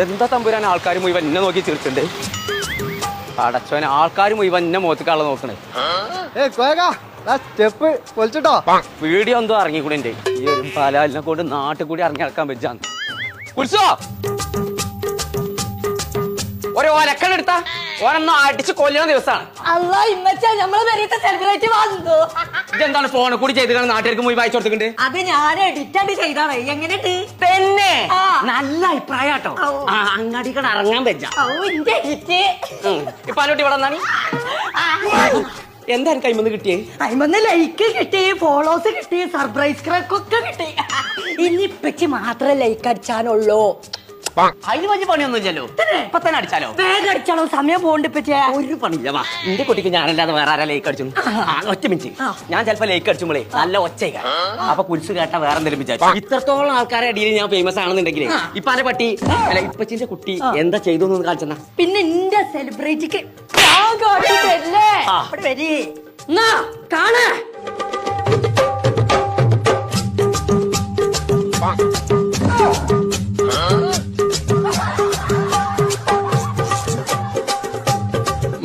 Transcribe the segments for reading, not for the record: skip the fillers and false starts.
എന്താ തമ്പുരാൻ ആൾക്കാർ മുഴുവൻ എന്നെ നോക്കി തീർച്ചണ്ടേ? അടച്ചോൻ ആൾക്കാർ മുഴുവൻ എന്നെ മുഖത്തേക്കാളെ നോക്കണേ. സ്റ്റെപ്പ് പൊളിച്ചിട്ടോ. വീഡിയോ എന്തോ ഇറങ്ങിക്കൂടെ എന്റെ ഈ ഒരു പലാലിനെ കൊണ്ട് നാട്ടിൽ കൂടി ഇറങ്ങി നടക്കാൻ വെച്ചാന്ന് കുറിച്ചോ ഒരു ഒലക്കണെടുത്ത ഓനൊന്നും അടിച്ച് കൊല്ലുന്ന ദിവസമാണ്. ഇതെന്താണ് ഫോണിൽ കൂടി ചെയ്ത് നാട്ടുകാർക്ക് മുഴുവൻ അയച്ചു കൊടുത്തിട്ടുണ്ട്? അത് ഞാൻ എഡിറ്റ് ചെയ്താണ്. എങ്ങനെയുണ്ട്? തന്നെ നല്ല അഭിപ്രായം കേട്ടോ. അങ്ങാടിക്കട ഇറങ്ങാൻ വെച്ചാ ഇപ്പൊ അലോട്ടി ഇവിടെ വന്നാണ്. എന്തായാലും കൈമന്ന് കിട്ടിയേ? അയിമന്ന് ലൈക്ക് കിട്ടി, ഫോളോസ് കിട്ടി, സർപ്രൈസ് ക്രാക്കൊക്കെ കിട്ടി. ഇനിപ്പച്ച് മാത്രമേ ലൈക്ക് അടിച്ചാനുള്ളൂ. അതിന് വലിയ പണിയൊന്നുമില്ലല്ലോ. ഇപ്പൊ തന്നെ അടിച്ചാലോ? വേഗം അടിച്ചാലോ, സമയം പോകണ്ട് ഇപ്പച്ചേ. ഒരു പണിയില്ല. വാ, എന്റെ കുട്ടിക്ക് ഞാനല്ലാതെ വേറെ ആരാ ലേക്ക് അടിച്ചു? ഒറ്റ മിനിറ്റ്. ഞാൻ ചിലപ്പോ ലേക്ക് അടിച്ചുമ്പോളേ നല്ല ഒച്ചയ്ക്ക. അപ്പൊ കുരിശ് കേട്ടാ വേറെ എന്തെങ്കിലും വിചാരിച്ചു. ഇത്രത്തോളം ആൾക്കാരെ അടിയിൽ ഞാൻ ഫേമസ് ആണെന്നുണ്ടെങ്കിൽ ഇപ്പൊ അന്റെ പട്ടി അല്ല ഇപ്പച്ചിന്റെ കുട്ടി എന്താ ചെയ്തു കാണിച്ചെന്നാ? പിന്നെ എന്റെ സെലിബ്രിറ്റിക്ക് വരി കാണാ.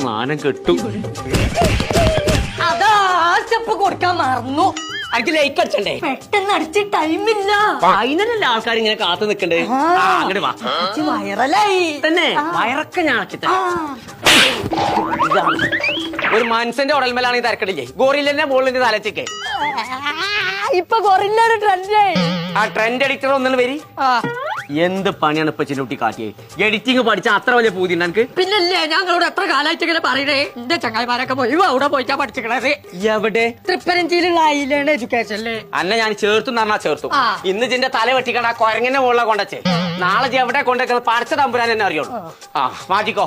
മാനം കെട്ടു. അതാ സ്റ്റെപ്പ് കൊടുക്കാൻ മറന്നു. എനിക്ക് ലൈക്ക് അടിച്ചണ്ടേ? പെട്ടെന്ന് അടിച്ച് ടൈമില്ല. അതിനല്ലേ ആൾക്കാർ ഇങ്ങനെ കാത്തു നിക്കണ്ടേ? അങ്ങോട്ട് വാ. വൈറലായി തന്നെ വയറൊക്കെ ഞാൻ ആക്കി ഒരു മനുഷ്യന്റെ ഉടൽമേലാണ് ഈ തരക്കടില്ലേ? ഗോറില്ലെന്നെ ബോളിന്റെ തലച്ചൊക്കെ ഇപ്പൊ കൊറില്ലൊരു ട്രെൻഡ്. ആ ട്രെൻഡ് എഡിറ്റർ ഒന്നും വരി. എന്ത് പണിയാണ് ഇപ്പൊ ചിന്നൂട്ടി കാട്ടിയത്? എഡിറ്റിംഗ് പഠിച്ച അത്ര വലിയ പൂതി എനിക്ക്? പിന്നല്ലേ ഞങ്ങളോട് എത്ര കാലമായിട്ട് ഇങ്ങനെ പറയണേ. എന്റെ ചങ്ങായിമാരൊക്കെ പോയി അവിടെ പോയിട്ടാ പഠിച്ചിക്കണത്. എവിടെ? തൃപ്പനഞ്ചേരിയുള്ള ഐലൻഡ് എഡ്യൂക്കേഷനില്. അന്നെ ഞാൻ ചേർത്തു പറഞ്ഞാ ചേർത്തു. ഇന്ന് ജിന്റെ തല വെട്ടിക്കണ്ട ആ കൊരങ്ങനെ മുകളിലെ കൊണ്ടച്ചേ. നാളെ എവിടെ കൊണ്ടുവെക്കുന്നത് പഠിച്ച തമ്പുരാൻ എന്നെ അറിയുള്ളൂ. ആ മാറ്റിക്കോ.